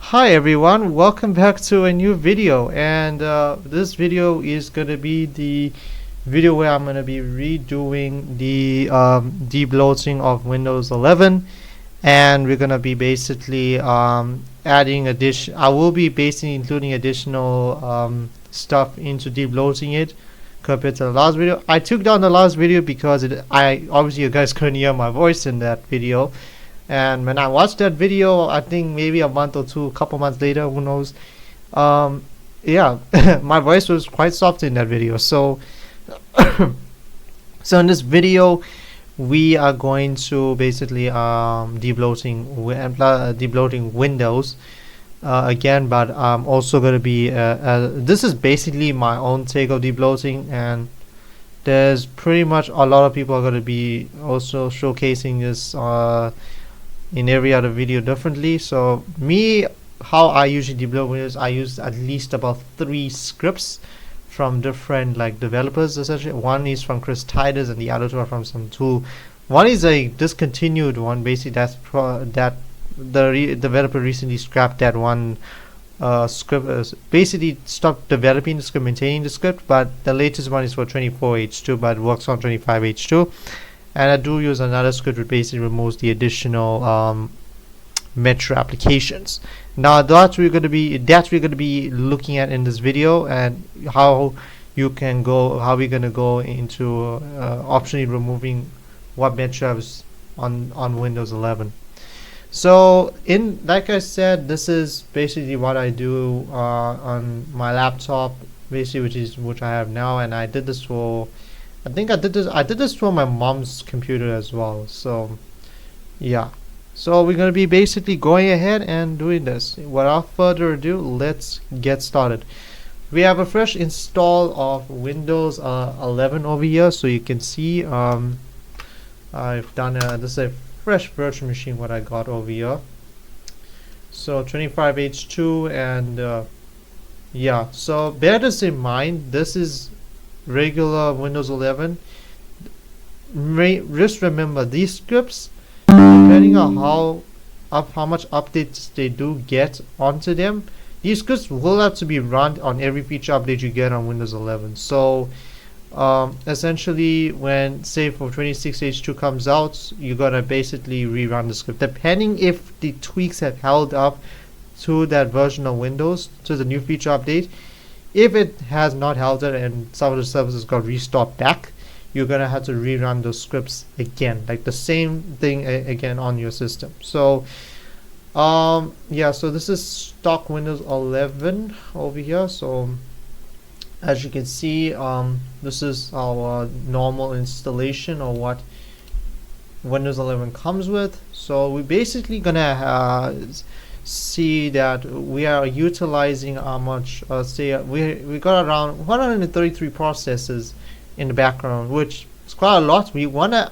Hi everyone, welcome back to a new video, and this video is gonna be the video where I'm gonna be redoing the debloating of Windows 11, and we're gonna be basically adding addition. I will be basically including additional stuff into debloating it compared to the last video. I took down the last video because I obviously you guys couldn't hear my voice in that video. And when I watched that video, I think maybe a month or two, a couple months later, who knows? Yeah, my voice was quite soft in that video. So, so in this video, we are going to basically debloating Windows again, but I'm also going to be this is basically my own take of debloating, and there's pretty much a lot of people are going to be also showcasing this in every other video differently. So me, how I usually debloat Windows, I use at least about 3 scripts from different developers. Essentially, one is from Chris Titus and the other two are from some tool. One is a discontinued one, basically that the developer recently scrapped that one script, basically stopped developing the script, maintaining the script. But the latest one is for 24H2, but it works on 25H2. And I do use another script which basically removes the additional Metro applications. Now that's we're going to be looking at in this video, and how we're going to go into optionally removing what Metro is on Windows 11. So like I said, this is basically what I do on my laptop, basically, which I have now, and I did this for. I did this for my mom's computer as well. So yeah, so we're gonna be basically going ahead and doing this. Without further ado, let's get started. We have a fresh install of Windows 11 over here, so you can see I've done this is a fresh virtual machine what I got over here. So 25H2, and yeah, so bear this in mind, this is regular Windows 11. Just remember, these scripts, depending on how much updates they do get onto them, these scripts will have to be run on every feature update you get on Windows 11. So essentially, when say for 26H2 comes out, you're gonna basically rerun the script, depending if the tweaks have held up to that version of Windows, to the new feature update. If it has not held it and some of the services got restored back, you're gonna have to rerun those scripts again, like the same thing again on your system. So yeah, so this is stock Windows 11 over here. So as you can see, this is our normal installation of what Windows 11 comes with. So we're basically gonna see that we are utilizing how much say we got around 133 processes in the background, which is quite a lot.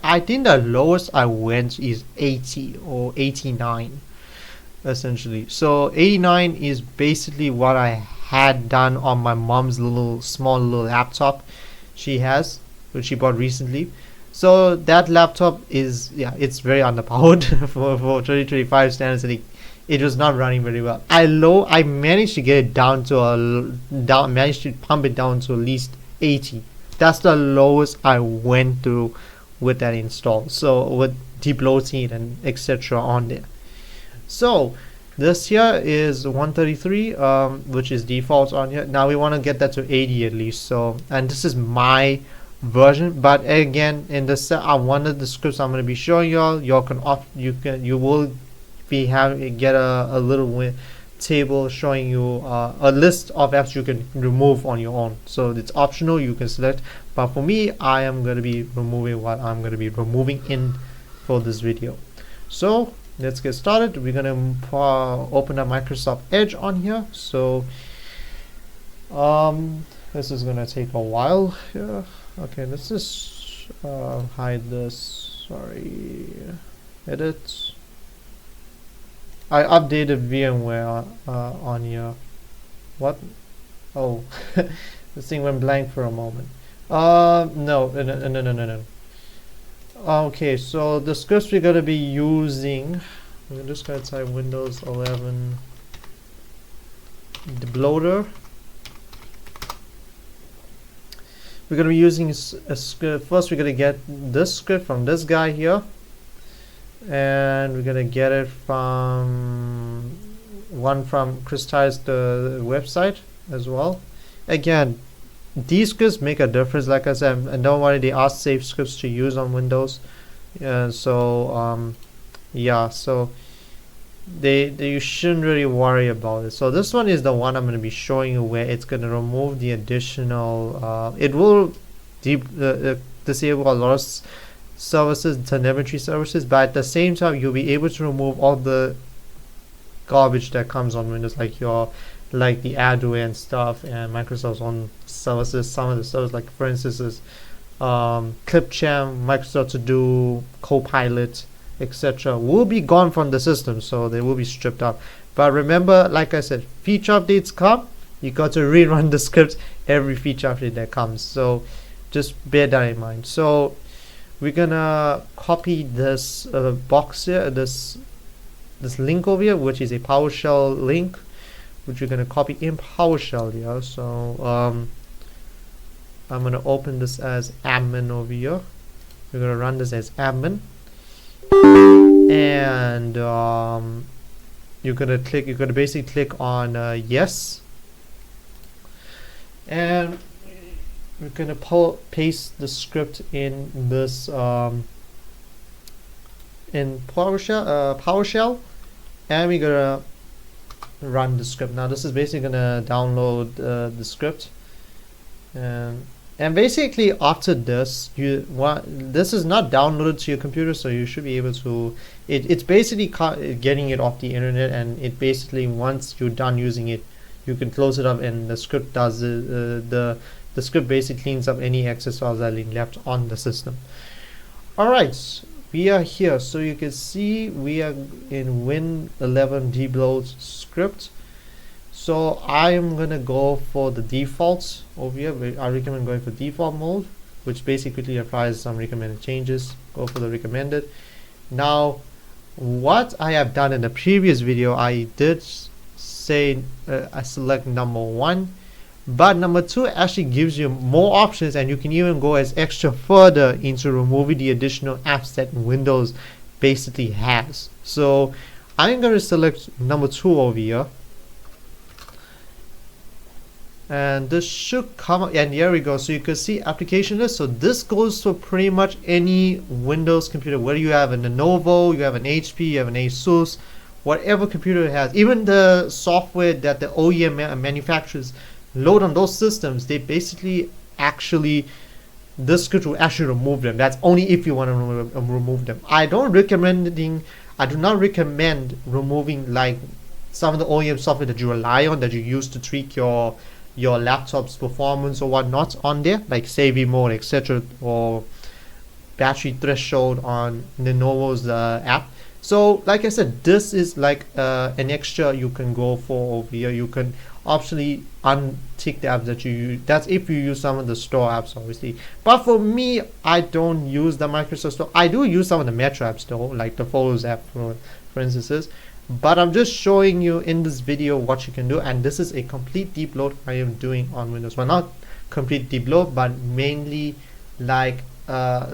I think the lowest I went is 80 or 89 essentially. So 89 is basically what I had done on my mom's small little laptop she has, which she bought recently. So that laptop is, yeah, it's very underpowered for 2025 standards, and it was not running very well. I managed to get it down to managed to pump it down to at least 80. That's the lowest I went through with that install. So with debloating it and etc. on there. So this here is 133, which is default on here. Now we want to get that to 80 at least. So, and this is my version, but again, in this one of the scripts I'm going to be showing y'all, you will get a little table showing you a list of apps you can remove on your own. So it's optional, you can select, but for me, I am going to be removing what I'm going to be removing in for this video. So let's get started. We're going to open up Microsoft Edge on here. So this is going to take a while here. Okay, let's just hide this. Sorry, edit. I updated VMware on here. What? Oh, this thing went blank for a moment. No. Okay, so the scripts we're gonna be using, we're just gonna type Windows 11 Debloater. We're going to be using a script. First, we're going to get this script from this guy here, and we're going to get it from Chris Ty's the website as well. Again, these scripts make a difference, like I said, and don't worry, they are safe scripts to use on Windows. Yeah, so you shouldn't really worry about it. So this one is the one I'm going to be showing you, where it's going to remove the additional it will disable a lot of services, telemetry services, but at the same time you'll be able to remove all the garbage that comes on Windows, like the adware and stuff, and Microsoft's own services. Some of the services, like for instance is Clipchamp, Microsoft To Do, Copilot, etc., will be gone from the system, so they will be stripped out. But remember, like I said, feature updates come, you got to rerun the script every feature update that comes, so just bear that in mind. So we're gonna copy this box here, this link over here, which is a PowerShell link, which we're gonna copy in PowerShell here. So I'm gonna open this as admin over here. We're gonna run this as admin, and you're gonna basically click on yes, and we're gonna paste the script in this in PowerShell, and we're gonna run the script. Now this is basically gonna download the script, and basically after this, this is not downloaded to your computer, so you should be able to, it's basically getting it off the internet, and it basically, once you're done using it, you can close it up, and the script does the script basically cleans up any excess files that are left on the system. Alright, we are here, so you can see we are in Win11 debloat script. So I am gonna go for the defaults over here. I recommend going for default mode, which basically applies some recommended changes. Go for the recommended. Now, what I have done in the previous video, I did say I select number 1, but number 2 actually gives you more options, and you can even go as extra further into removing the additional apps that Windows basically has. So I'm going to select number 2 over here, and this should come up, and here we go. So you can see application list. So this goes for pretty much any Windows computer, whether you have an Lenovo, you have an HP, you have an Asus, whatever computer it has. Even the software that the OEM manufacturers load on those systems, they basically this script will actually remove them. That's only if you want to remove them. I do not recommend removing like some of the OEM software that you rely on, that you use to tweak your laptop's performance or whatnot on there, like save mode, etc., or battery threshold on Lenovo's app. So like I said, this is like an extra you can go for over here. You can optionally untick the apps that you use. That's if you use some of the store apps, obviously. But for me, I don't use the Microsoft Store. I do use some of the Metro apps though, like the Photos app for instance. But I'm just showing you in this video what you can do, and this is a complete debloat I am doing on Windows. Well, not complete debloat, but mainly like I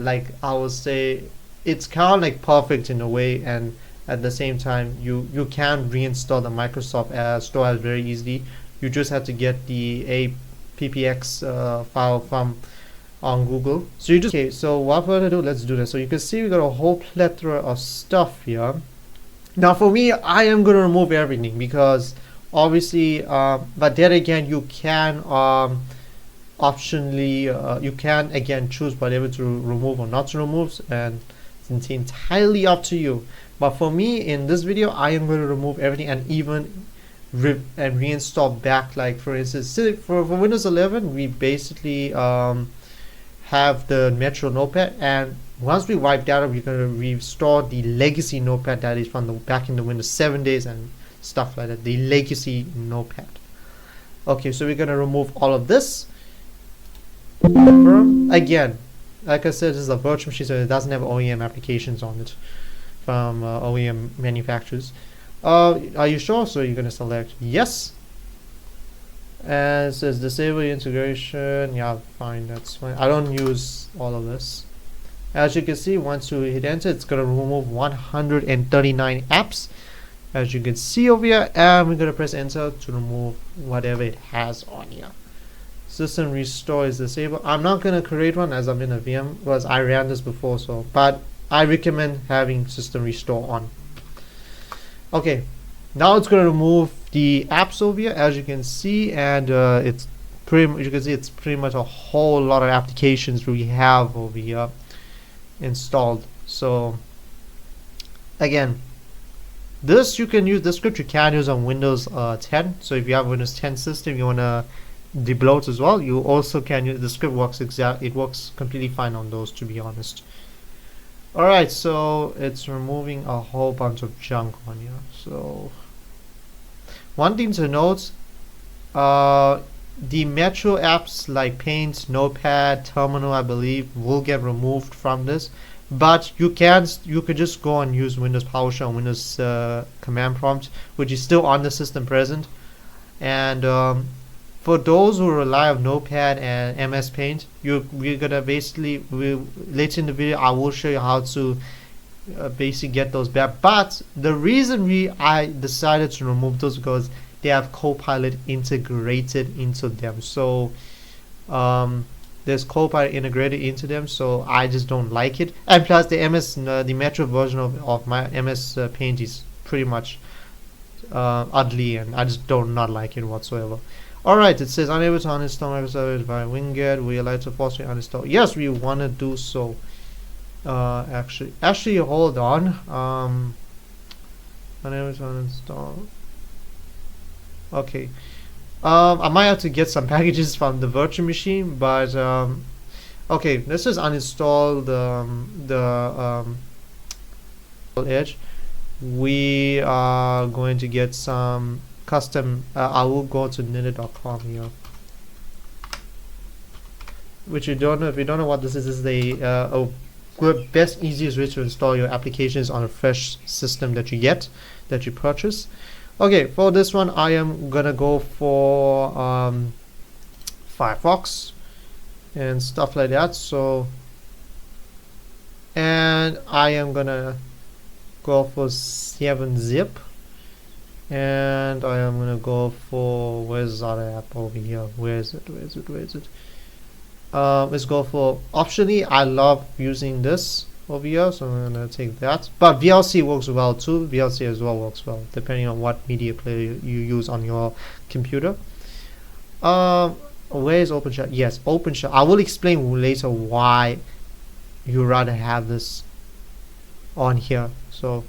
would say it's kind of like perfect in a way, and at the same time you can reinstall the Microsoft Store apps very easily. You just have to get the APPX file from on Google. So so what we're gonna do, let's do this. So you can see we got a whole plethora of stuff here. Now for me, I am going to remove everything because obviously, but then again, you can optionally, you can again choose whatever to remove or not to remove, and it's entirely up to you. But for me, in this video, I am going to remove everything, and even reinstall back. Like for instance, for Windows 11, we basically have the Metro Notepad, and once we wipe that up, we're going to restore the legacy notepad that is from the back in the Windows 7 days and stuff like that, the legacy notepad. Okay, so we're going to remove all of this. Again, like I said, this is a virtual machine, so it doesn't have OEM applications on it from OEM manufacturers. Are you sure? So you're going to select yes. And it says disable integration. Yeah, fine, that's fine. I don't use all of this. As you can see, once you hit enter, it's going to remove 139 apps, as you can see over here, and we're going to press enter to remove whatever it has on here. System restore is disabled. I'm not going to create one as I'm in a VM because I ran this before, so but I recommend having system restore on. Okay, now it's going to remove the apps over here, as you can see, and it's pretty. You can see it's pretty much a whole lot of applications we have over here installed. So again, this you can use. This script you can use on Windows 10. So if you have a Windows 10 system, you want to debloat as well, you also can use the script. It works completely fine on those, to be honest. Alright, so it's removing a whole bunch of junk on here. So one thing to note, the Metro apps like Paint, Notepad, Terminal, I believe, will get removed from this. But you could just go and use Windows PowerShell and Windows command prompt, which is still on the system present. And for those who rely on Notepad and MS Paint, we're gonna basically, later in the video I will show you how to basically get those back. But the reason I decided to remove those because they have Copilot integrated into them. So there's Copilot integrated into them, so I just don't like it. And plus the Metro version of my MS Paint is pretty much ugly, and I just not like it whatsoever. Alright, it says unable to uninstall Microsoft Edge via Winget. We like to force you uninstall. Yes, we want to do so. Actually, hold on. Unable to uninstall. Okay. I might have to get some packages from the virtual machine, but okay, let's just uninstall the Edge. We are going to get some custom. I will go to knitted.com here. Which you don't know. If you don't know what this is the best, easiest way to install your applications on a fresh system that you purchase. Okay, for this one I am gonna go for Firefox and stuff like that. So, and I am gonna go for 7-zip, and I am gonna go for, where's the other app over here? Where is it? Let's go for, optionally I love using this over here, so I'm gonna take that. But VLC works well too. VLC as well works well, depending on what media player you use on your computer. Where is OpenShell? Yes, OpenShell. I will explain later why you rather have this on here. So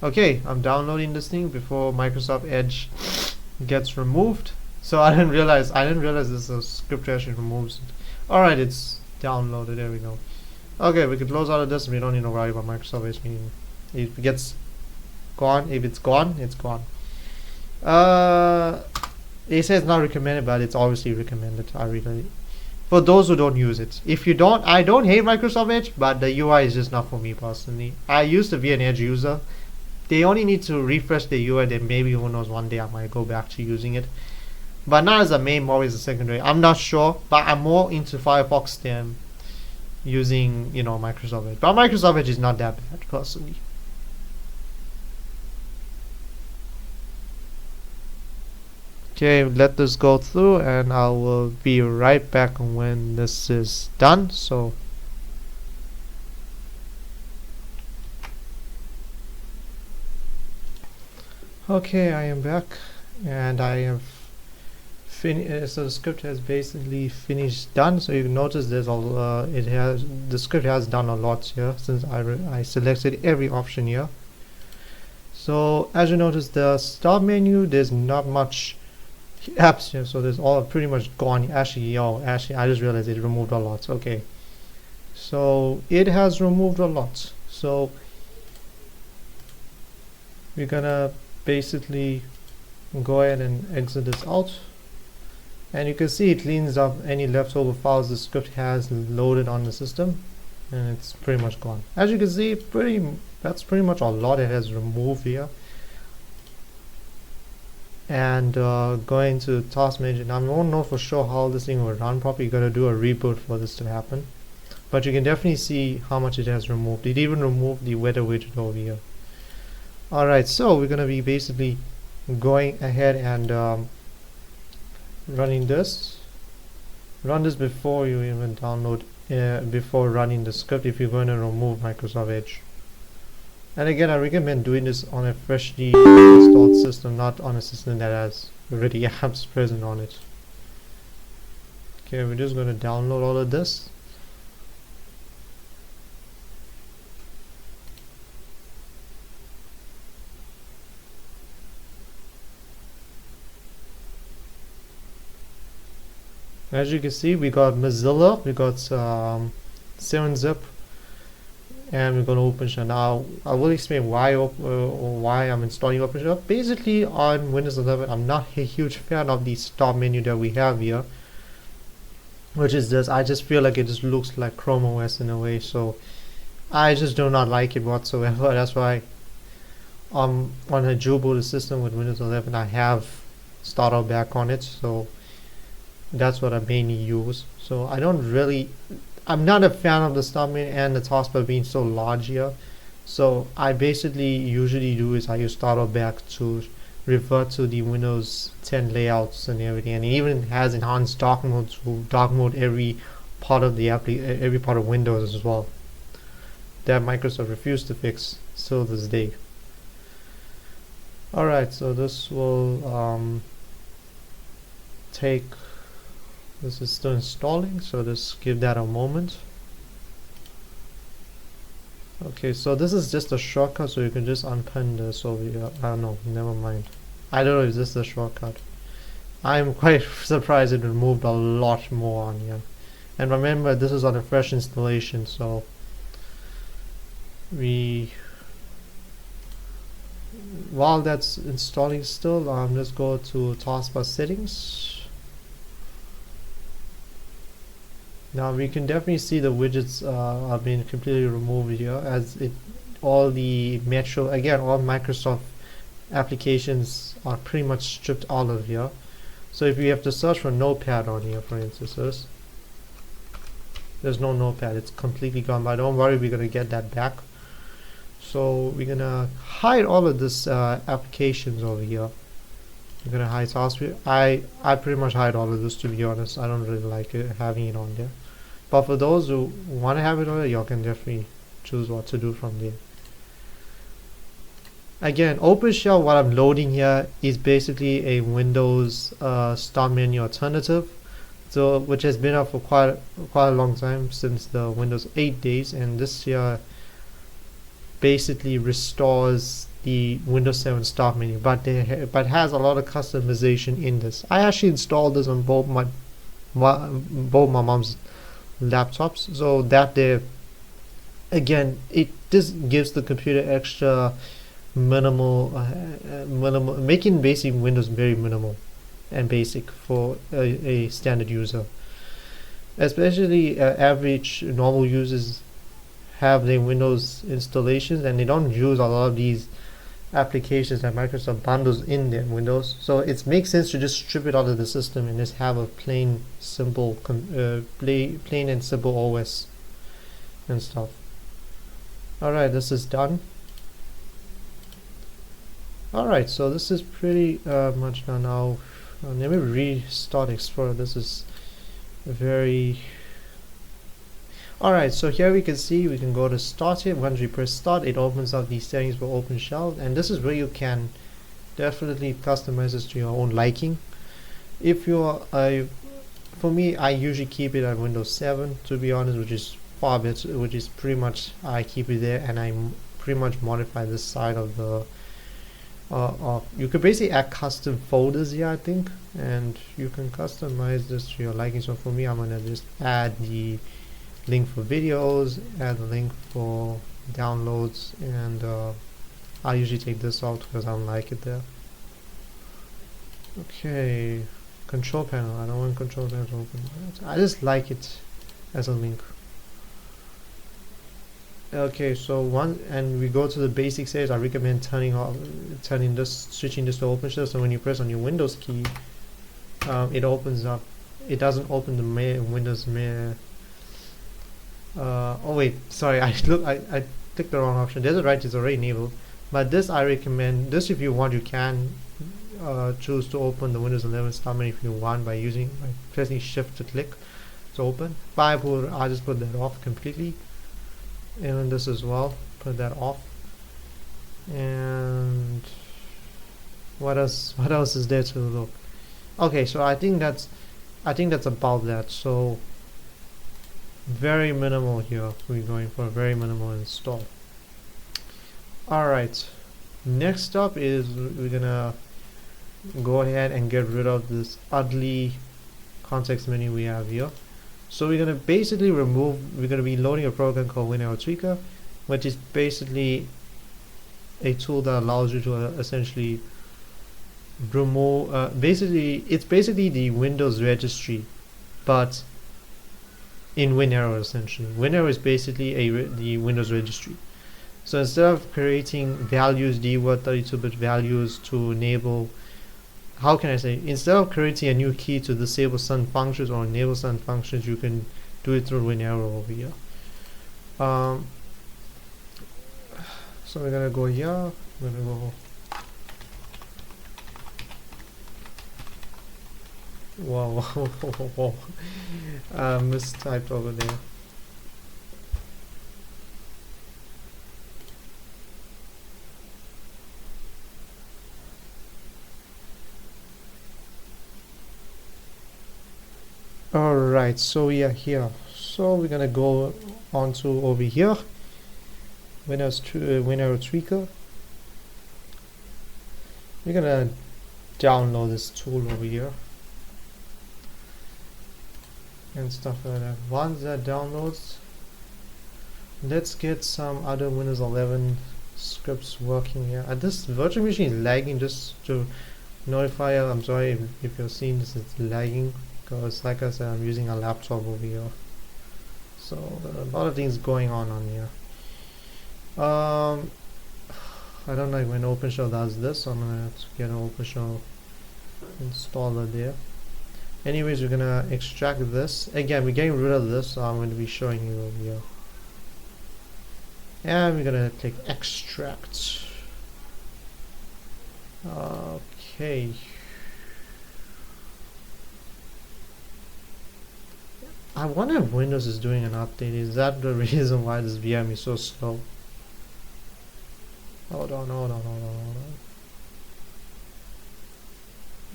okay, I'm downloading this thing before Microsoft Edge gets removed. So I didn't realize this script actually removes it. Alright, it's downloaded. There we go. Okay, we can close out of this. We don't need to worry about Microsoft Edge. If it gets gone, if it's gone, it's gone. It says not recommended, but it's obviously recommended. For those who don't use it. If you don't, I don't hate Microsoft Edge, but the UI is just not for me personally. I used to be an Edge user. They only need to refresh the UI, then maybe, who knows, one day I might go back to using it. But not as a main, more as a secondary. I'm not sure, but I'm more into Firefox than using, Microsoft Edge. But Microsoft Edge is not that bad personally. Okay, let this go through, and I will be right back when this is done. So okay, I am back, and I have finished. So the script has basically finished done. So you can notice there's the script has done a lot here since I selected every option here. So as you notice, the start menu, there's not much apps here, so there's all pretty much gone. Actually, I just realized it removed a lot. Okay, so it has removed a lot. So we're gonna basically go ahead and exit this out, and you can see it cleans up any leftover files the script has loaded on the system, and it's pretty much gone. As you can see, that's pretty much a lot it has removed here. and going to task manager. Now I won't know for sure how this thing will run properly. You gotta do a reboot for this to happen, but you can definitely see how much it has removed. It even removed the weather widget over here. Alright, so we're gonna be basically going ahead and running this. Run this before you even download, before running the script if you're going to remove Microsoft Edge. And again, I recommend doing this on a freshly installed system, not on a system that has already apps present on it. Okay, we're just going to download all of this. As you can see, we got Mozilla, we got 7-zip, and we're going to OpenShell. Now, I will explain why I'm installing OpenShell. Basically, on Windows 11, I'm not a huge fan of the start menu that we have here, which is this. I just feel like it just looks like Chrome OS in a way, so I just do not like it whatsoever. That's why on a dual boot system with Windows 11, I have started back on it, so that's what I mainly use. So I'm not a fan of the start menu and the taskbar being so large here. So I basically usually do is I use startup back to revert to the Windows 10 layouts and everything, and it even has enhanced dark mode to dark mode every part of the every part of Windows as well. That Microsoft refused to fix still this day. Alright, so this will take. This is still installing, so just give that a moment. Okay, so this is just a shortcut, so you can just unpin this over here. No, never mind. I don't know if this is a shortcut. I'm quite surprised it removed a lot more on here. And remember, this is on a fresh installation, so while that's installing still, let's go to taskbar settings. Now we can definitely see the widgets are being completely removed here, as all the Metro, again, all Microsoft applications are pretty much stripped out of here. So if you have to search for Notepad on here, for instance, there's no Notepad, it's completely gone, but don't worry, we're gonna get that back. So we're gonna hide all of this applications over here. We're gonna hide taskbar. I pretty much hide all of this, to be honest. I don't really like having it on there. But for those who want to have it on there, y'all can definitely choose what to do from there. Again, OpenShell, what I'm loading here is basically a Windows start menu alternative, so which has been out for quite a long time, since the Windows 8 days, and this here basically restores the Windows 7 start menu, but has a lot of customization in this. I actually installed this on both my mom's laptops, so that again, it just gives the computer extra minimal, making basic Windows very minimal and basic for a standard user. Especially average normal users have their Windows installations and they don't use a lot of these applications that Microsoft bundles in their Windows, so it makes sense to just strip it out of the system and just have a plain and simple OS and stuff. Alright, this is done. Alright, so this is pretty much done now. Let me restart Explorer. This is very... Alright, so here we can see we can go to start it. Once we press start, it opens up these settings for OpenShell, and this is where you can definitely customize this to your own liking. If you're for me, I usually keep it at Windows 7, to be honest, which is far better, which is pretty much, I keep it there, and I pretty much modify this side of the you could basically add custom folders here, I think, and you can customize this to your liking. So for me, I'm gonna just add the link for videos, add a link for downloads, and I usually take this out because I don't like it there. Okay, control panel. I don't want control panel to open. I just like it as a link. Okay, so we go to the basic settings. I recommend switching this to OpenShell. So when you press on your Windows key, it opens up. It doesn't open the Windows main. Oh wait, sorry. I clicked the wrong option. There's a right. It's already enabled. But this I recommend. This if you want, you can choose to open the Windows 11 start menu if you want by pressing Shift to click to open. But I'll just put that off completely. And this as well, put that off. And what else is there to look? Okay, so I think that's about that. So very minimal here. We're going for a very minimal install. Alright, next up is we're gonna go ahead and get rid of this ugly context menu we have here. So we're gonna basically we're gonna be loading a program called WinArrowTweaker, which is basically a tool that allows you to essentially remove it's basically the Windows registry, but in WinArrow. Essentially WinArrow is basically the Windows registry. So instead of creating values, dword 32-bit values to enable, how can I say, instead of creating a new key to disable certain functions or enable certain functions, you can do it through WinArrow over here. So we're gonna go here, we're gonna go whoa mistyped over there. Alright, so we are here. So we're gonna go on to over here, WinArrowTweaker. We're gonna download this tool over here and stuff like that. Once that downloads, let's get some other Windows 11 scripts working here. This virtual machine is lagging, just to notify you. I'm sorry if you're seeing this, it's lagging. Because like I said, I'm using a laptop over here, so there are a lot of things going on here. I don't like when OpenShell does this, so I'm gonna have to get an OpenShell installer there. Anyways, we're gonna extract this. Again, we're getting rid of this, so I'm going to be showing you over here. And we're gonna click extract. Okay. I wonder if Windows is doing an update. Is that the reason why this VM is so slow? Hold on.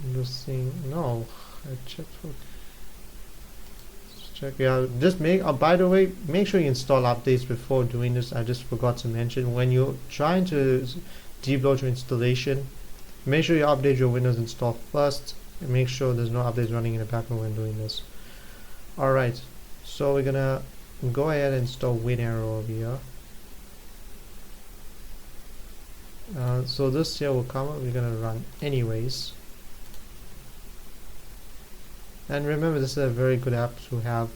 I'm just seeing. No, I checked for. Let's check. Yeah, just by the way, make sure you install updates before doing this. I just forgot to mention, when you're trying to debloat your installation, make sure you update your Windows install first, and make sure there's no updates running in the background when doing this. Alright, so we're gonna go ahead and install WinArrow over here. So this here will come up, we're gonna run anyways. And remember, this is a very good app to have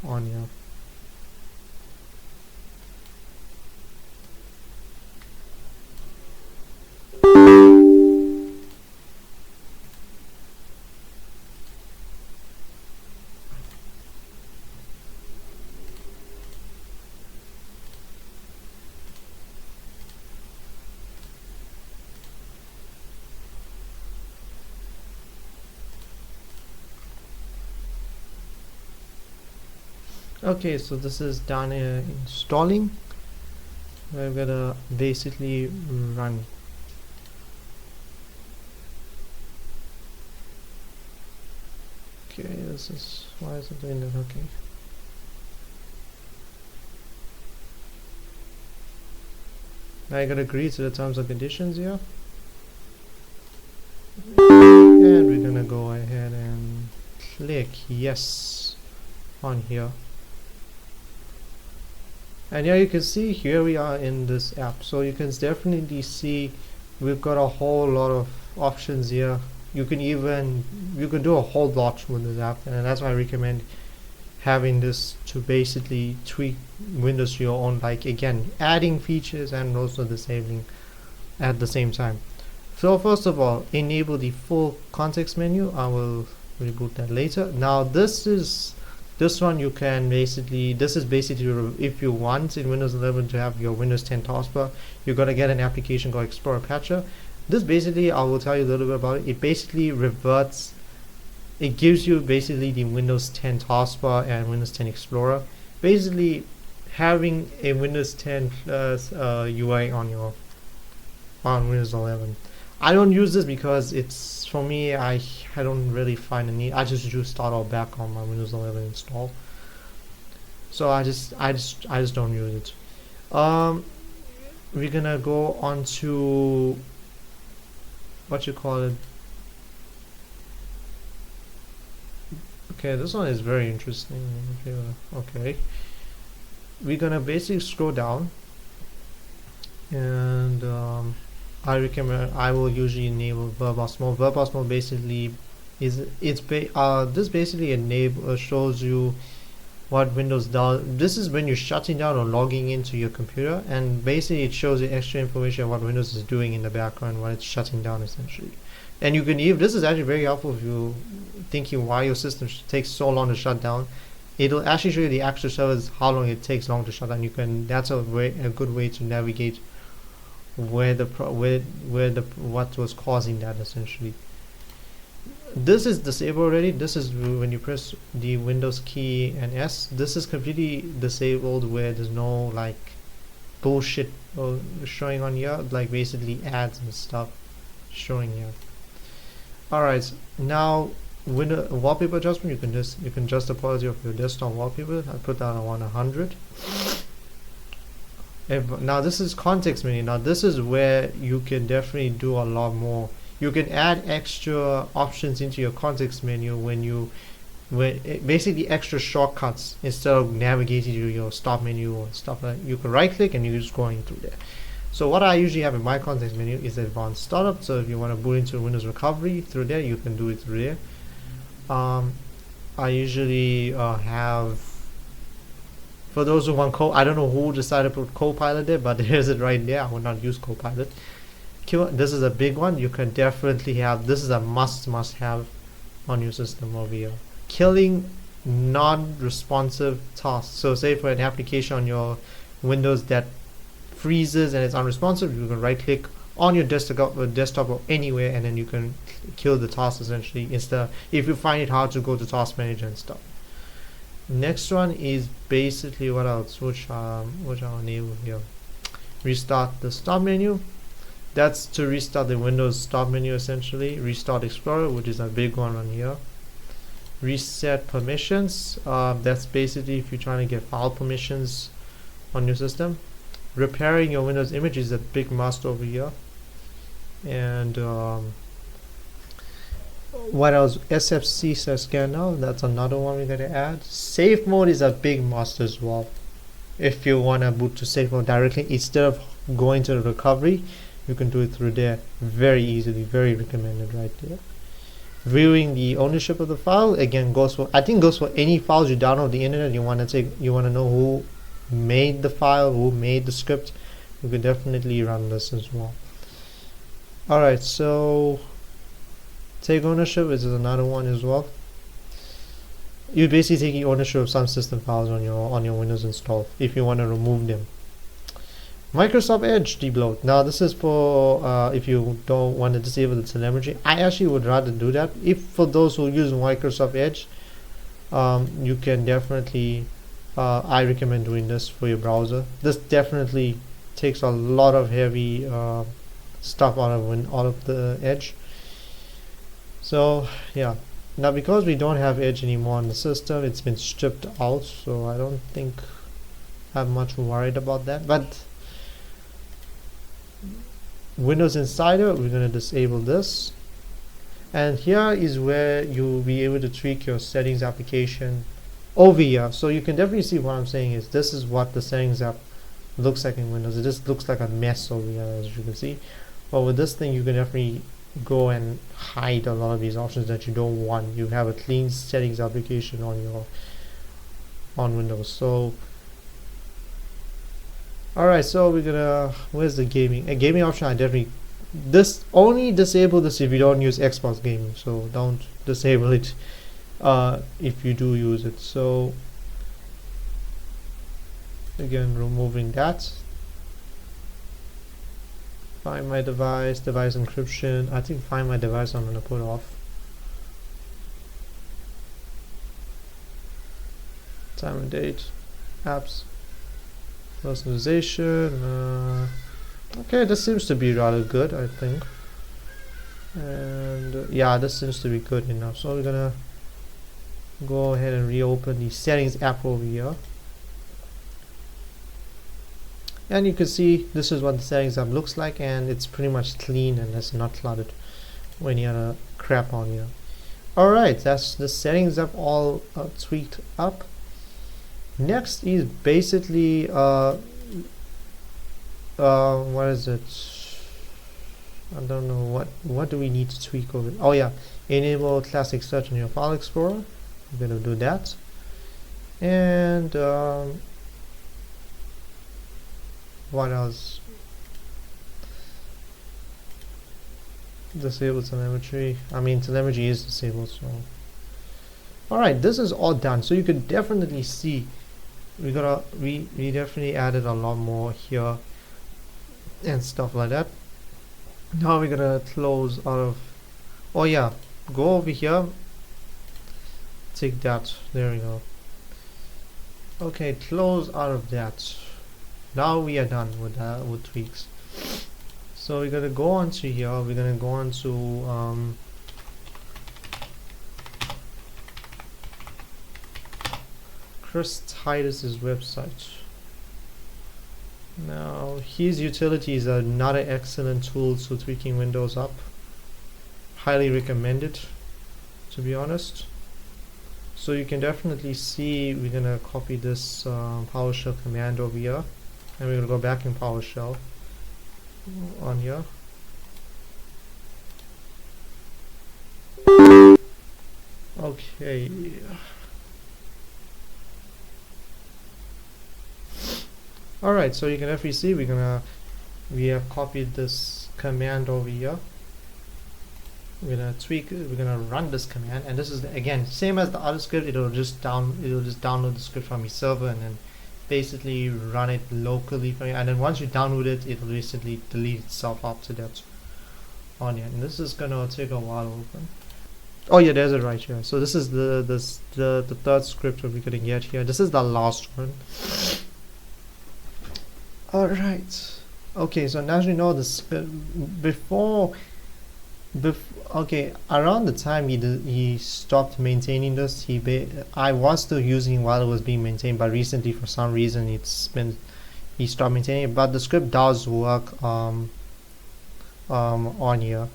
on here. Okay, so this is done installing. We're gonna basically run. Okay, this is, why is it doing that? Okay. Now I gotta agree to the terms and conditions here. And we're gonna go ahead and click yes on here. And yeah, you can see here we are in this app, so you can definitely see we've got a whole lot of options here. You can do a whole lot with this app, and that's why I recommend having this to basically tweak Windows to your own, like again adding features and also disabling at the same time. So first of all, enable the full context menu. I will reboot that later. Now this one you can basically, this is basically if you want in Windows 11 to have your Windows 10 taskbar, you're gonna get an application called Explorer Patcher. This basically, I will tell you a little bit about it. It basically reverts, it gives you basically the Windows 10 taskbar and Windows 10 Explorer, basically having a Windows 10 plus UI on Windows 11. I don't use this because it's, for me, I don't really find a need. I just do start all back on my Windows 11 install, so I just don't use it. We're gonna go on to what you call it. Okay, this one is very interesting. Okay, we're gonna basically scroll down, and I will usually enable verbose mode. Verbose mode basically is this basically shows you what Windows does. This is when you're shutting down or logging into your computer, and basically it shows you extra information of what Windows is doing in the background while it's shutting down essentially. And you can even, this is actually very helpful if you're thinking why your system takes so long to shut down. It'll actually show you the actual servers, how long it takes long to shut down. You can, that's a good way to navigate what was causing that essentially. This is disabled already. This is when you press the Windows key and S. This is completely disabled, where there's no like bullshit showing on here, like basically ads and stuff showing here. Alright, now Windows wallpaper adjustment, you can adjust the quality of your desktop wallpaper. I put that on 100. Now this is context menu. Now this is where you can definitely do a lot more. You can add extra options into your context menu when basically extra shortcuts instead of navigating to your stop menu or stuff like that. You can right click and you're just going through there. So what I usually have in my context menu is advanced startup. So if you want to boot into Windows recovery through there, you can do it through there. I usually have, for those who want I don't know who decided to put Copilot there, but there's it right there. I would not use Copilot. This is a big one. You can definitely have, this is a must have on your system over here. Killing non-responsive tasks. So say for an application on your Windows that freezes and it's unresponsive, you can right click on your desktop or anywhere, and then you can kill the task essentially, instead if you find it hard to go to task manager and stuff. Next one is basically what else, which I'll enable here. Restart the start menu. That's to restart the Windows start menu essentially. Restart Explorer, which is a big one on here. Reset permissions. That's basically if you're trying to get file permissions on your system. Repairing your Windows image is a big must over here. And what else? SFC says scan now. That's another one we're gonna add. Safe mode is a big must as well. If you wanna boot to safe mode directly instead of going to the recovery, you can do it through there very easily. Very recommended right there. Viewing the ownership of the file again goes for, I think goes for any files you download the internet. You wanna know who made the file, who made the script. You could definitely run this as well. Alright, so take ownership is another one as well. You're basically taking ownership of some system files on your Windows install if you want to remove them. Microsoft Edge debloat. Now this is for if you don't want to disable the telemetry. I actually would rather do that. If for those who use Microsoft Edge, you can definitely I recommend doing this for your browser. This definitely takes a lot of heavy stuff out of the Edge. So yeah, now because we don't have Edge anymore on the system, it's been stripped out, so I don't think I'm much worried about that. But Windows Insider, we're going to disable this, and here is where you'll be able to tweak your settings application over here. So you can definitely see what I'm saying is this is what the settings app looks like in Windows. It just looks like a mess over here, as you can see. But with this thing, you can definitely go and hide a lot of these options that you don't want. You have a clean settings application on Windows. So alright, so we're gonna, where's the gaming? A gaming option, I definitely, this only disable this if you don't use Xbox gaming, so don't disable it if you do use it. So again, removing that. Find my device, device encryption. I think find my device I'm gonna put off. Time and date, apps, personalization. Okay, this seems to be rather good, I think. And yeah, this seems to be good enough. So we're gonna go ahead and reopen the settings app over here. And you can see this is what the settings app looks like, and it's pretty much clean and it's not cluttered when you have crap on here. Alright, that's the settings app all tweaked up. Next is basically what is it? I don't know what do we need to tweak over. Oh yeah, enable classic search on your file explorer. We're gonna do that. And what else? Disable telemetry. I mean, telemetry is disabled, so alright, this is all done. So you can definitely see we definitely added a lot more here and stuff like that. Now we're gonna close out of, oh yeah, go over here, take that, there we go. Okay, close out of that. Now we are done with tweaks. So we're gonna go on to here, we're gonna go on to Chris Titus's website. Now his utilities are not an excellent tool to tweaking Windows up. Highly recommended, to be honest. So you can definitely see, we're gonna copy this PowerShell command over here, and we're gonna go back in PowerShell on here. Okay. Alright, so you can definitely see we have copied this command over here. We're gonna tweak it, we're gonna run this command, and this is again same as the other script. It'll just download the script from your server and then basically run it locally for you, and then once you download it, it'll basically delete itself after that on here. And this is gonna take a while to open. Oh yeah, there's it right here. So this is the third script that we're gonna get here. This is the last one. Alright, okay, so now you know this before okay, around the time he stopped maintaining this, I was still using it while it was being maintained, but recently for some reason he stopped maintaining it. But the script does work on here,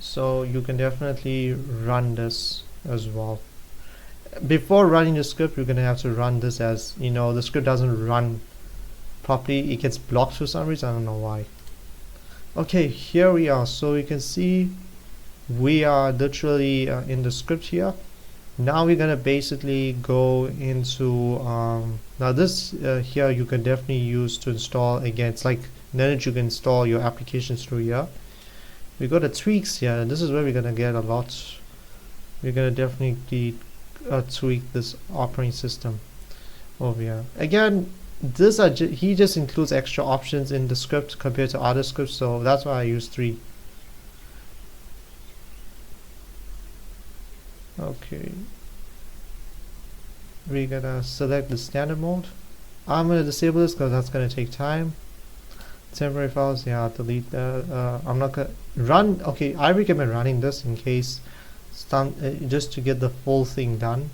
so you can definitely run this as well. Before running the script, you're gonna have to run this, as you know, the script doesn't run properly. It gets blocked for some reason, I don't know why. Okay, here we are. So you can see we are literally in the script here. Now we're gonna basically go into now this here you can definitely use to install. Again, it's like then you can install your applications through here. We go to tweaks here, and this is where we're gonna get a lot. We're gonna definitely tweak this operating system over here. Again, this he just includes extra options in the script compared to other scripts, so that's why I use 3. Okay, we're gonna select the standard mode. I'm gonna disable this because that's gonna take time. Temporary files, yeah, I'll delete that. I'm not gonna run. Okay, I recommend running this in case just to get the full thing done.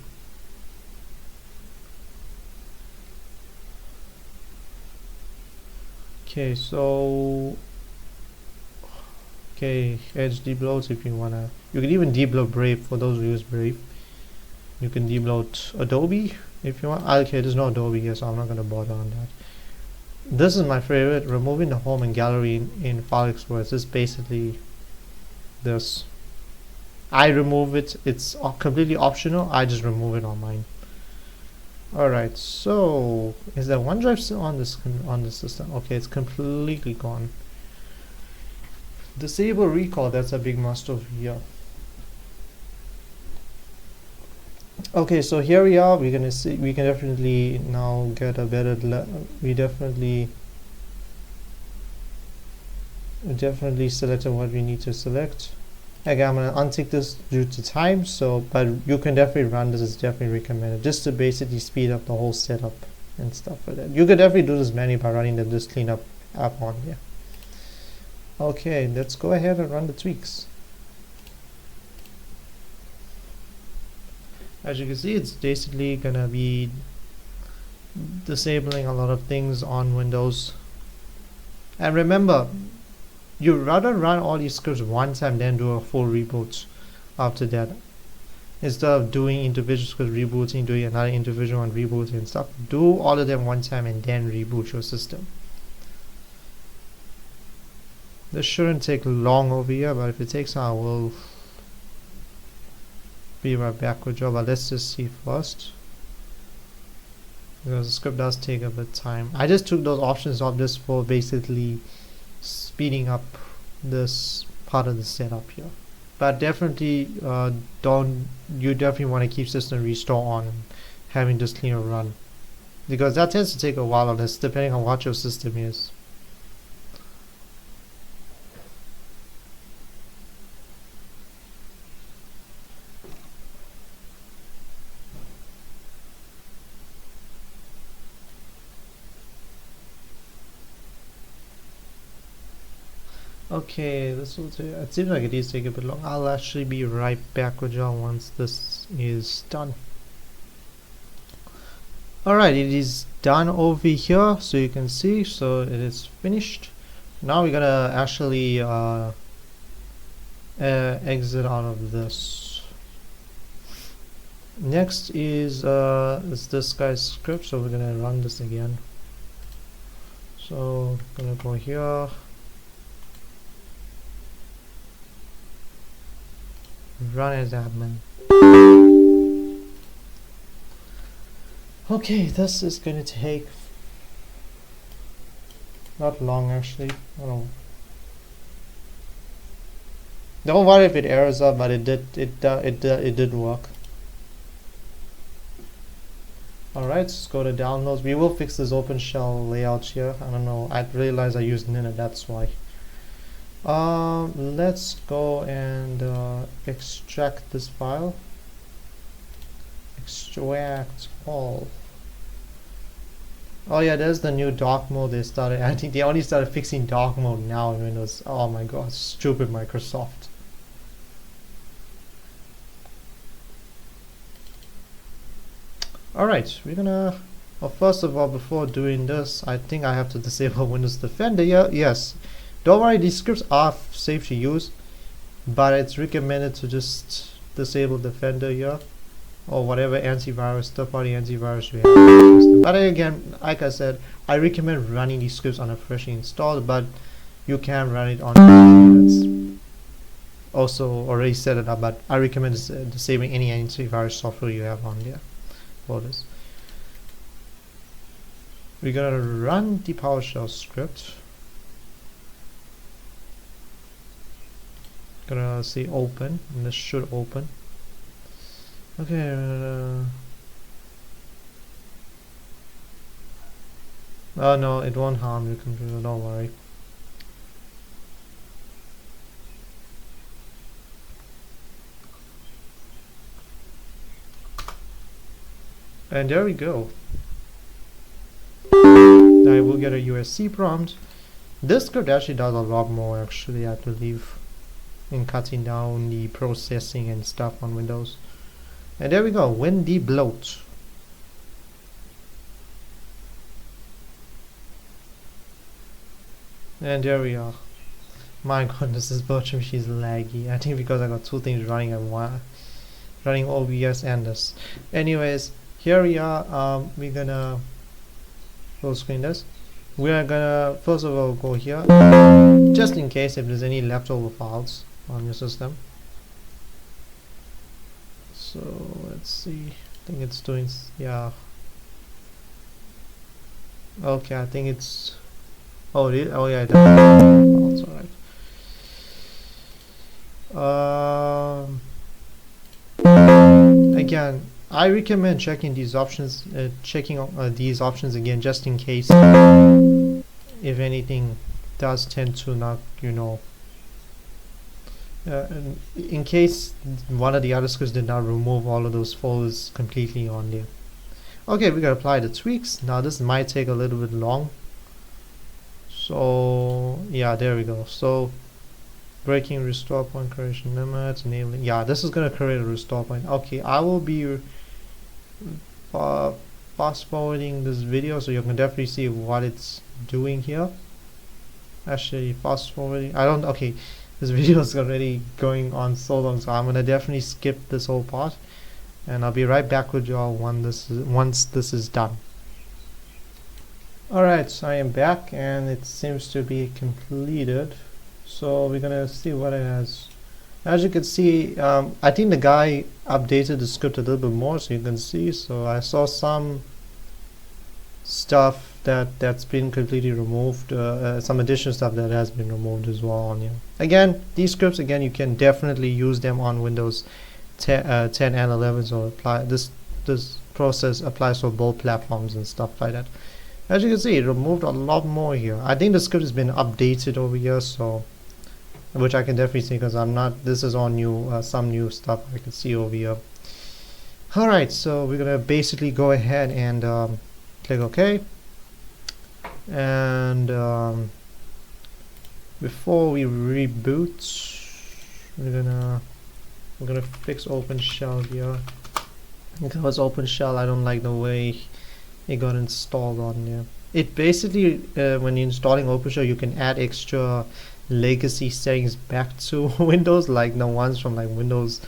Okay, so Edge debloat if you wanna. You can even debloat Brave for those who use Brave. You can debloat Adobe if you want. Okay, there's no Adobe here, so I'm not gonna bother on that. This is my favorite, removing the home and gallery in File Explorer. This is basically this. I remove it. It's completely optional. I just remove it on mine. Alright, so is that OneDrive still on this on the system? Okay, it's completely gone. Disable recall, that's a big must over here. Okay, so here we are. We're gonna see, we can definitely now get a better we definitely selected what we need to select. Again, I'm gonna untick this due to time, so but you can definitely run this. It's definitely recommended just to basically speed up the whole setup and stuff like that. You could definitely do this manually by running the this cleanup app on here. Okay, let's go ahead and run the tweaks. As you can see, it's basically gonna be disabling a lot of things on Windows. And remember, you rather run all these scripts one time than do a full reboot after that. Instead of doing individual scripts rebooting, doing another individual one rebooting and stuff, do all of them one time and then reboot your system. This shouldn't take long over here, but if it takes long, we'll be right back with you. But let's just see first, because the script does take a bit of time. I just took those options off just for basically speeding up this part of the setup here. But definitely you definitely want to keep system restore on and having this cleaner run, because that tends to take a while on this depending on what your system is. Okay, this will take, it seems like it is taking a bit long. I'll actually be right back with y'all once this is done. Alright, it is done over here, so you can see, so it is finished. Now we're gonna actually exit out of this. Next is this guy's script, so we're gonna run this again. So I'm gonna go here. Run as admin. Okay, this is gonna take not long actually. Don't worry if it errors up, but it did work. Alright, let's go to downloads. We will fix this OpenShell layout here. I don't know, I realized I used Nina, that's why. Let's go and extract this file. Extract all. Oh yeah, there's the new dark mode they started. I think they only started fixing dark mode now in Windows. Oh my god, stupid Microsoft. Alright, we're gonna, well, first of all, before doing this, I think I have to disable Windows Defender. Yeah, yes. Don't worry, these scripts are safe to use, but it's recommended to just disable Defender here, or whatever antivirus, third-party antivirus you have. But again, like I said, I recommend running these scripts on a freshly installed, but you can run it on that's also already set it up, but I recommend disabling any antivirus software you have on there for this. We're gonna run the PowerShell script. Gonna say open, and this should open. Okay, oh no, it won't harm your computer, don't worry. And there we go. Now I will get a USC prompt. This script actually does a lot more actually, I believe, in cutting down the processing and stuff on Windows. And there we go, win the bloat. And there we are. My goodness, this virtual machine is laggy. I think because I got two things running at one, running OBS and this. Anyways, here we are. We're gonna full screen this. We are gonna first of all go here, just in case if there's any leftover files on your system. So let's see, I think it's doing, yeah, Okay, I think it's. Oh, oh yeah, that's alright. Again, I recommend checking these options, these options again, just in case if anything does tend to not, in case one of the other scripts did not remove all of those folders completely on there. Okay, we gotta apply the tweaks. Now this might take a little bit long. So yeah, there we go. So breaking restore point creation limit, enabling. Yeah, this is gonna create a restore point. Okay, I will be fast forwarding this video so you can definitely see what it's doing here. Actually, fast forwarding. I don't. Okay, this video is already going on so long, so I'm gonna definitely skip this whole part, and I'll be right back with y'all once this is done. Alright, so I am back and it seems to be completed. So we're gonna see what it has. As you can see, I think the guy updated the script a little bit more, so you can see. So I saw some stuff that's been completely removed, some additional stuff that has been removed as well on here. Again, these scripts, again, you can definitely use them on Windows 10 and 11, so apply this process applies for both platforms and stuff like that. As you can see, it removed a lot more here. I think the script has been updated over here, so which I can definitely see because I'm not. This is all new, some new stuff I can see over here. All right, so we're gonna basically go ahead and click OK. And before we reboot, we're gonna fix OpenShell here because OpenShell, I don't like the way it got installed on there. It basically, when you're installing OpenShell, you can add extra legacy settings back to Windows, like the ones from like Windows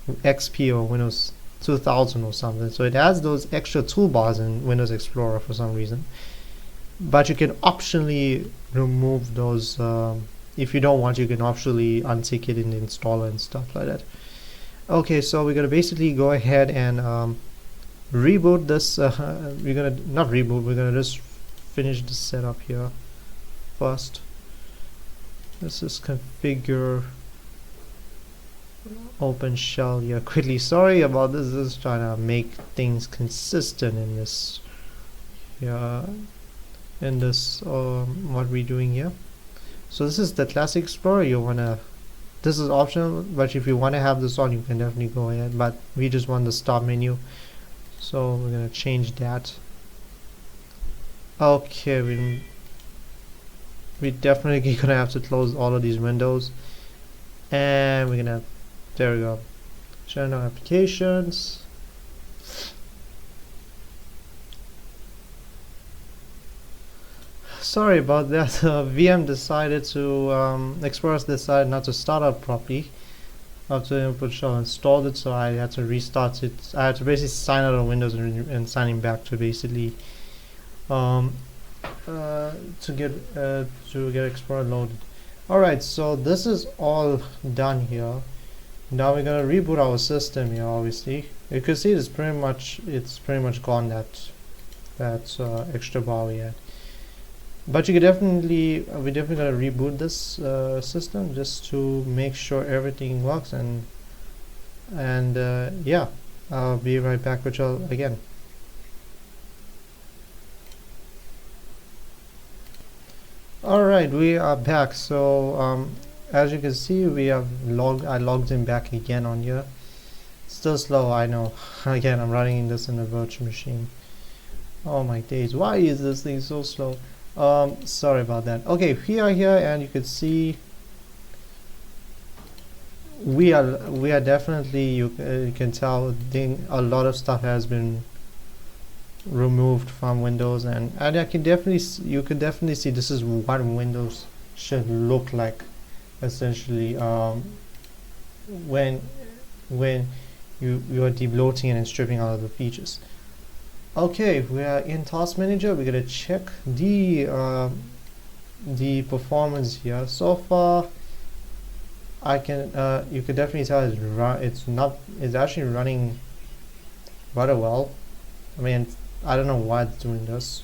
XP or Windows 2000 or something. So it has those extra toolbars in Windows Explorer for some reason. But you can optionally remove those. If you don't want, you can optionally untick it in the installer and stuff like that. Okay, so we're gonna basically go ahead and reboot this. We're gonna not reboot. We're gonna just finish the setup here first. Let's just configure OpenShell here quickly. Sorry about this. Just trying to make things consistent in this. What we're doing here. So this is the Classic Explorer. This is optional, but if you want to have this on, you can definitely go ahead. But we just want the start menu. So we're gonna change that. Okay, we definitely gonna have to close all of these windows, and we're gonna, there we go, shut down applications. Sorry about that. VM decided to Explorer decided not to start up properly after input shell installed it, so I had to restart it. I had to basically sign out of Windows and signing back to basically to get Explorer loaded. Alright, so this is all done here. Now we're gonna reboot our system here. Obviously, you can see it's pretty much gone, that extra bar we had. But you could definitely, we're definitely gonna reboot this system just to make sure everything works, and yeah, I'll be right back with y'all again. Alright, we are back. So as you can see, I logged in back again on here. Still slow, I know. Again, I'm running this in a virtual machine. Oh my days, why is this thing so slow? Sorry about that. Okay, we are here, and you can see we are definitely, you can tell a lot of stuff has been removed from Windows, and I can definitely you can definitely see this is what Windows should look like essentially when you are debloating and stripping out of the features. Okay, we are in Task Manager. We're gonna check the performance here. So far, I can you can definitely tell it's actually running rather well. I mean, I don't know why it's doing this.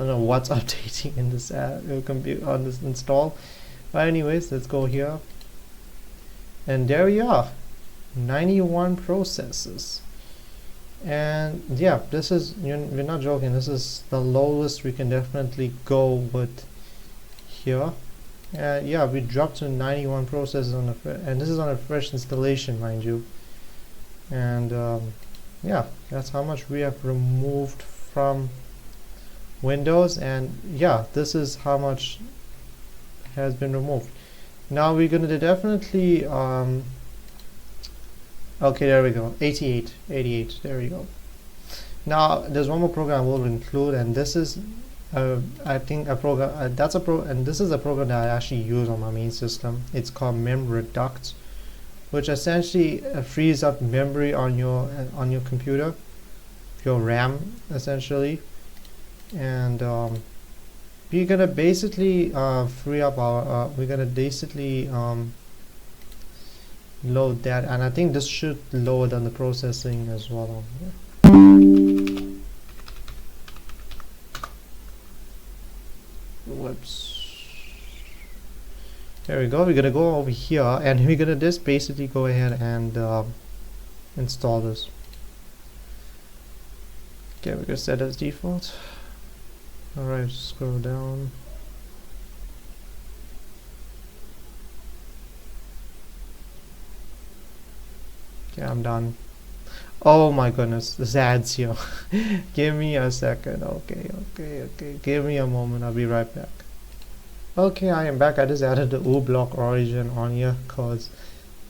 don't know what's updating in this computer on this install. But anyways, let's go here, and there we are, 91 processes. And yeah, this is, we're not joking, this is the lowest we can definitely go with here. Yeah, we dropped to 91 processes on and this is on a fresh installation, mind you. And yeah, that's how much we have removed from Windows, and yeah, this is how much has been removed. Now we're gonna definitely okay, there we go, 88, there we go. Now there's one more program we'll include, and this is I think a program and this is a program that I actually use on my main system. It's called MemReduct, which essentially frees up memory on your computer, your RAM essentially. And we're gonna basically free up our we're gonna basically load that, and I think this should lower down the processing as well. Whoops. There we go. We're gonna go over here, and we're gonna just basically go ahead and install this. Okay, we're gonna set as default. Alright, scroll down. Okay, I'm done. Oh my goodness, this adds here. Give me a second. Okay. Give me a moment. I'll be right back. Okay, I am back. I just added the uBlock origin on here because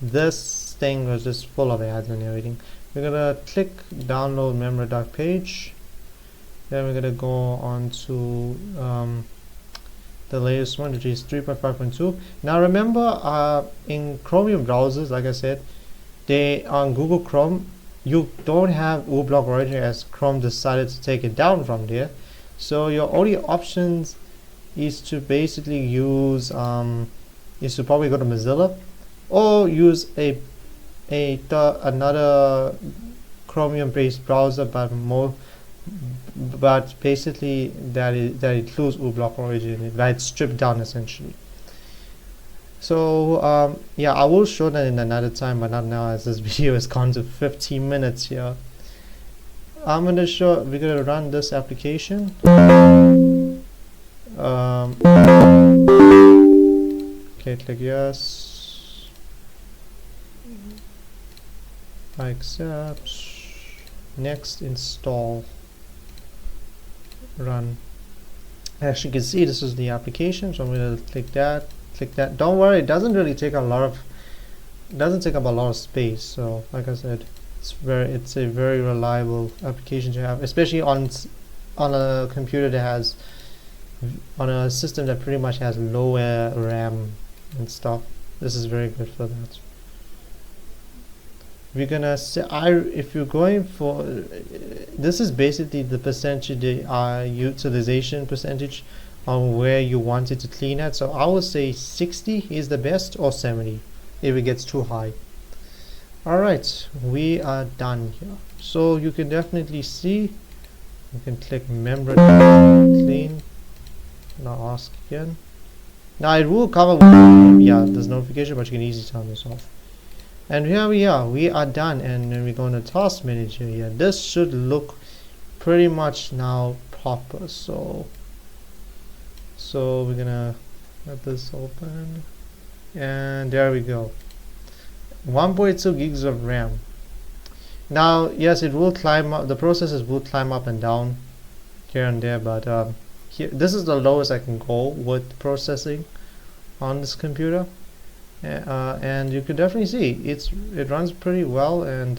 this thing was just full of ads and everything. We're gonna click download MemReduct page. Then we're gonna go on to the latest one, which is 3.5.2. Now remember, in Chromium browsers, like I said, they on Google Chrome, you don't have uBlock origin as Chrome decided to take it down from there. So your only options is to basically use is to probably go to Mozilla or use another Chromium based browser, but basically that includes uBlock origin, that it's stripped down essentially. So yeah, I will show that in another time, but not now, as this video is gone to 15 minutes here. We're gonna run this application. Okay, click yes. I accept. Next, install. Run. As you can see, this is the application, so I'm gonna click that. Don't worry, it doesn't really take a lot of space. So like I said, it's a very reliable application to have, especially on a computer that has, on a system that pretty much has lower RAM and stuff. This is very good for that. We're gonna say, if you're going for, this is basically the percentage, the utilization percentage on where you want it to clean at. So I would say 60 is the best, or 70 if it gets too high. Alright, we are done here. So you can definitely see, you can click MemReduct clean. Now ask again. Now it will cover with, yeah, there's notification, but you can easily turn this off. And here we are done. And then we go into task manager here. This should look pretty much now proper. So we're gonna let this open, and there we go. 1.2 gigs of RAM. Now yes, it will climb up, the processes will climb up and down here and there, but here, this is the lowest I can go with processing on this computer. And you can definitely see it runs pretty well. And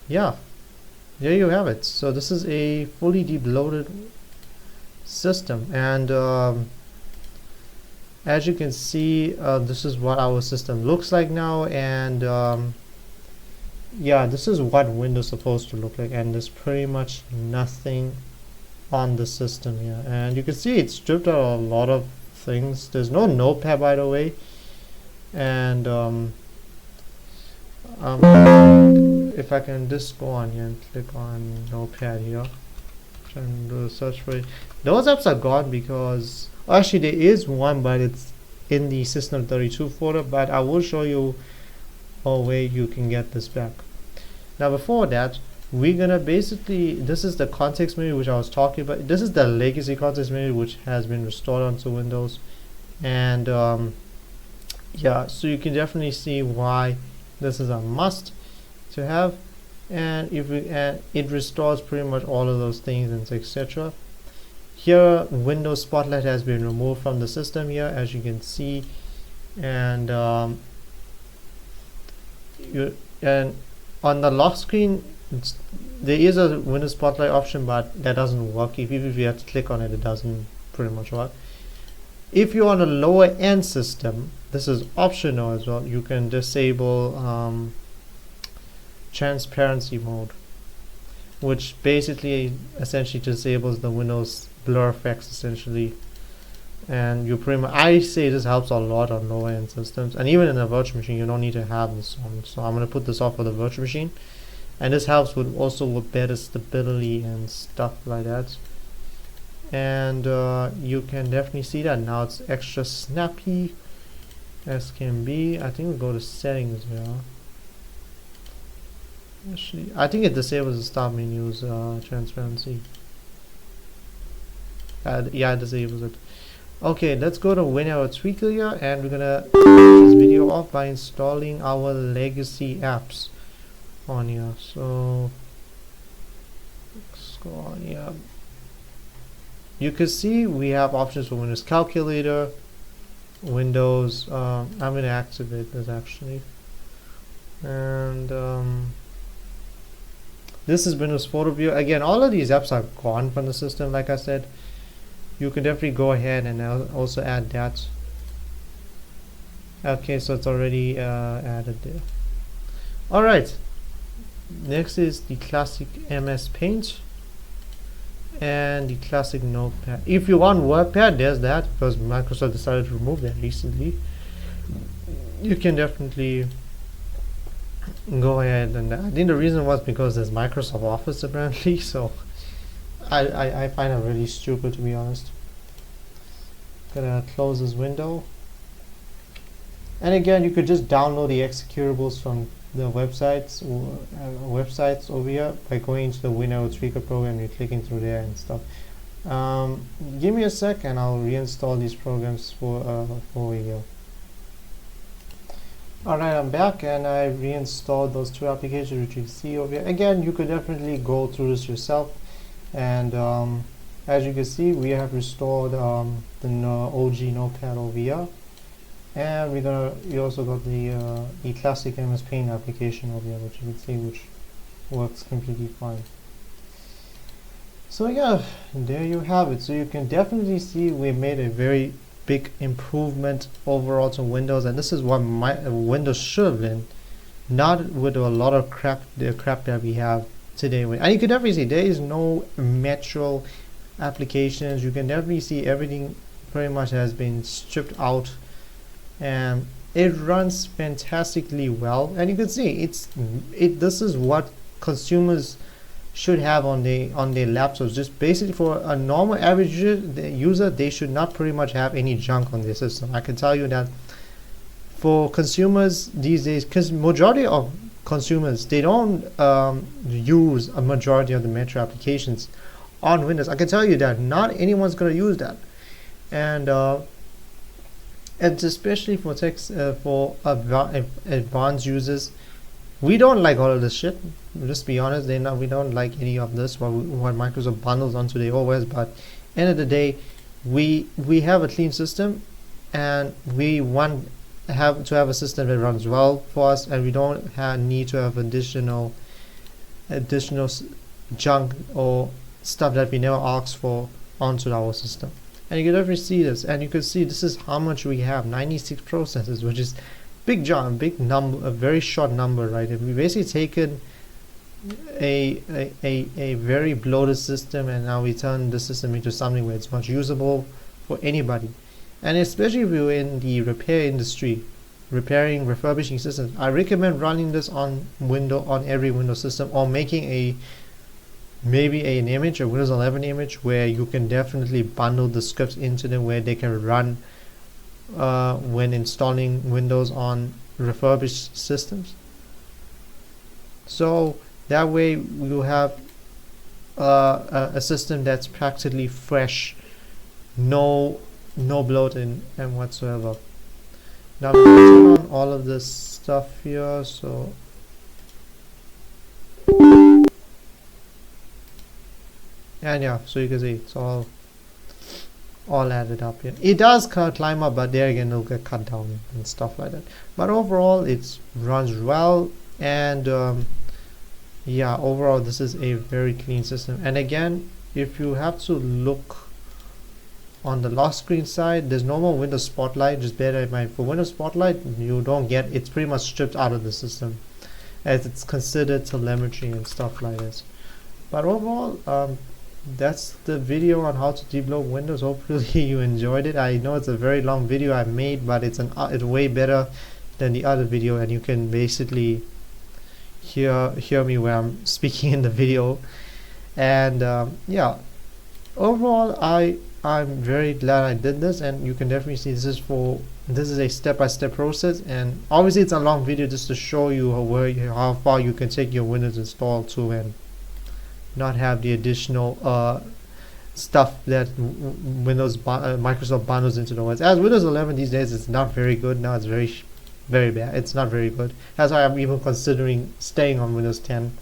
yeah, there you have it. So this is a fully debloated system, and as you can see, this is what our system looks like now. And yeah, this is what Windows is supposed to look like, and there's pretty much nothing on the system here. And you can see it's stripped out a lot of things. There's no notepad, by the way. And if I can just go on here and click on notepad here, and do a search for it. Those apps are gone because actually there is one, but it's in the system32 folder, but I will show you a way you can get this back. Now before that, we're gonna basically, this is the context menu which I was talking about. This is the legacy context menu which has been restored onto Windows, and yeah, so you can definitely see why this is a must to have. And if we it restores pretty much all of those things and etc. Here Windows Spotlight has been removed from the system here, as you can see, and and on the lock screen there is a Windows Spotlight option, but that doesn't work. Even if you have to click on it, it doesn't pretty much work. If you're on a lower end system, this is optional as well. You can disable transparency mode, which basically essentially disables the Windows blur effects essentially. And you pretty much, I say this helps a lot on lower end systems, and even in a virtual machine you don't need to have this on. So I'm going to put this off for the virtual machine, and this helps with also with better stability and stuff like that. And you can definitely see that now it's extra snappy as can be. I think we'll go to settings here. Actually, I think it disables the start menu's transparency. Yeah, it disables it. Okay, let's go to WinRAR Tweaker here, and we're gonna finish this video off by installing our legacy apps on here. So let's go on here. You can see we have options for Windows Calculator, Windows. I'm gonna activate this actually, and this is Windows Photo View. Again, all of these apps are gone from the system. Like I said, you can definitely go ahead and also add that. Okay, so it's already added there. Alright, next is the classic MS Paint and the classic Notepad. If you want WordPad, there's that, because Microsoft decided to remove that recently. You can definitely go ahead, and I think the reason was because there's Microsoft Office apparently, so I find it really stupid, to be honest. Gonna close this window, and again you could just download the executables from the websites over here by going to the WinRAR Tweaker program. You're clicking through there and stuff. Give me a sec and I'll reinstall these programs for you. Alright, I'm back and I reinstalled those two applications which you see over here. Again, you could definitely go through this yourself, and as you can see, we have restored the OG Notepad over here, and we also got the classic MS Paint application over here, which you can see which works completely fine. So yeah, there you have it. So you can definitely see we made a very big improvement overall to Windows, and this is what Windows should have been, not with a lot of the crap that we have today. And you can definitely see there is no Metro applications. You can definitely see everything pretty much has been stripped out, and it runs fantastically well. And you can see this is what consumers should have on their laptops. Just basically for a normal average user, they should not pretty much have any junk on their system. I can tell you that for consumers these days, because majority of consumers, they don't use a majority of the Metro applications on Windows. I can tell you that not anyone's going to use that, and especially for advanced users, we don't like all of this shit. Just be honest, we don't like any of this what Microsoft bundles onto the OS. But end of the day, we have a clean system, and we want to have a system that runs well for us, and we don't need to have additional junk or stuff that we never asked for onto our system. And you can definitely see this, and you can see this is how much we have: 96 processes, which is big number, a very short number, right? If we basically taken a very bloated system, and now we turn the system into something where it's much usable for anybody. And especially if you're in the repair industry, refurbishing systems, I recommend running this on every Windows system, or making a maybe an image, a Windows 11 image, where you can definitely bundle the scripts into them where they can run when installing Windows on refurbished systems. So that way you have a system that's practically fresh, no bloating and whatsoever. Now I'm going to turn on all of this stuff here, so and yeah, so you can see it's all added up here. It does climb up, but there again it'll get cut down and stuff like that. But overall it runs well, and yeah, overall this is a very clean system. And again, if you have to look on the lock screen side, there's no more Windows Spotlight. Just bear in mind, for Windows Spotlight you don't get, it's pretty much stripped out of the system as it's considered telemetry and stuff like this. But overall, that's the video on how to debloat Windows. Hopefully you enjoyed it. I know it's a very long video I made, but it's way better than the other video, and you can basically hear me where I'm speaking in the video. And yeah, overall I'm very glad I did this, and you can definitely see this is a step-by-step process, and obviously it's a long video just to show you how far you can take your Windows install to and not have the additional stuff that Microsoft bundles into the OS. As Windows 11 these days, it's not very good now. It's very bad. It's not very good. That's why I'm even considering staying on Windows 10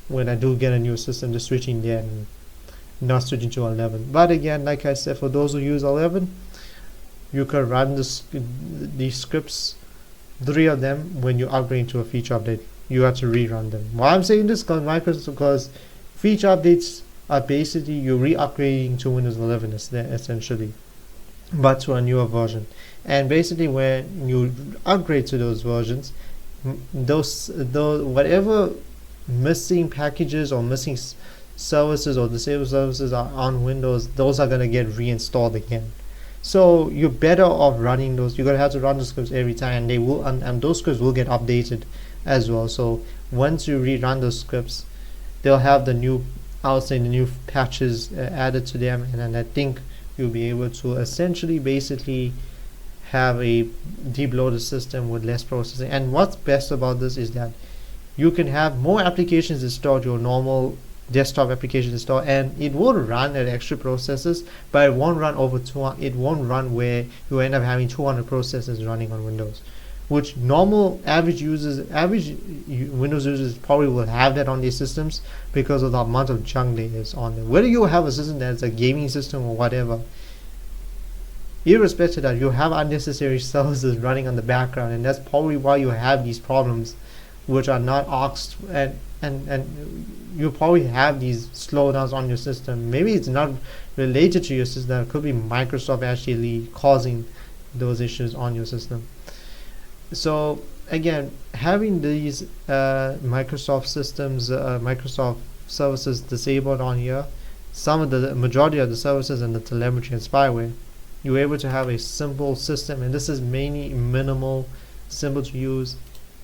when I do get a new system, just switching there and not switching to 11. But again, like I said, for those who use 11, you can run these scripts, 3 of them, when you upgrade to a feature update. You have to rerun them. Why I'm saying this, because feature updates are basically you re-upgrading to Windows 11 essentially, but to a newer version. And basically when you upgrade to those versions, those whatever missing packages or missing services or disabled services are on Windows, those are going to get reinstalled again. So you're better off running those. You're going to have to run the scripts every time, and they will, and those scripts will get updated as well. So once you rerun those scripts, they'll have the new, I'll say, the new patches added to them, and then I think you'll be able to essentially basically have a debloated system with less processing. And what's best about this is that you can have more applications installed, your normal desktop application installed, and it will run at extra processors, but it won't run over 200. It won't run where you end up having 200 processors running on Windows, which normal average Windows users probably will have that on their systems because of the amount of junk there is on them. Whether you have a system that's a gaming system or whatever, irrespective of that, you have unnecessary services running on the background, and that's probably why you have these problems, which are not oxed, and you probably have these slowdowns on your system. Maybe it's not related to your system. It could be Microsoft actually causing those issues on your system. So again, having these Microsoft systems, Microsoft services disabled on here, some of the majority of the services and the telemetry and spyware, you're able to have a simple system, and this is mainly minimal, simple to use.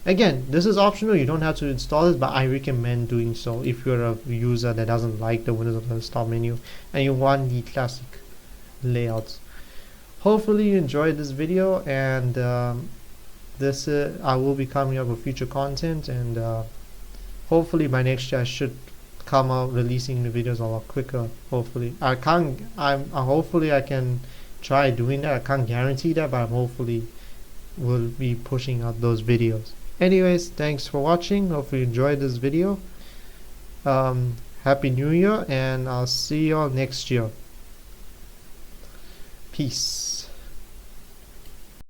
Again, this is optional. You don't have to install it, but I recommend doing so if you're a user that doesn't like the Windows 11 start menu and you want the classic layouts. Hopefully you enjoyed this video, and I will be coming up with future content, and hopefully by next year I should come out releasing the videos a lot quicker. Hopefully I can try doing that. I can't guarantee that, but hopefully will be pushing out those videos. Anyways, thanks for watching. Hopefully you enjoyed this video. Happy New Year, and I'll see you all next year. Peace.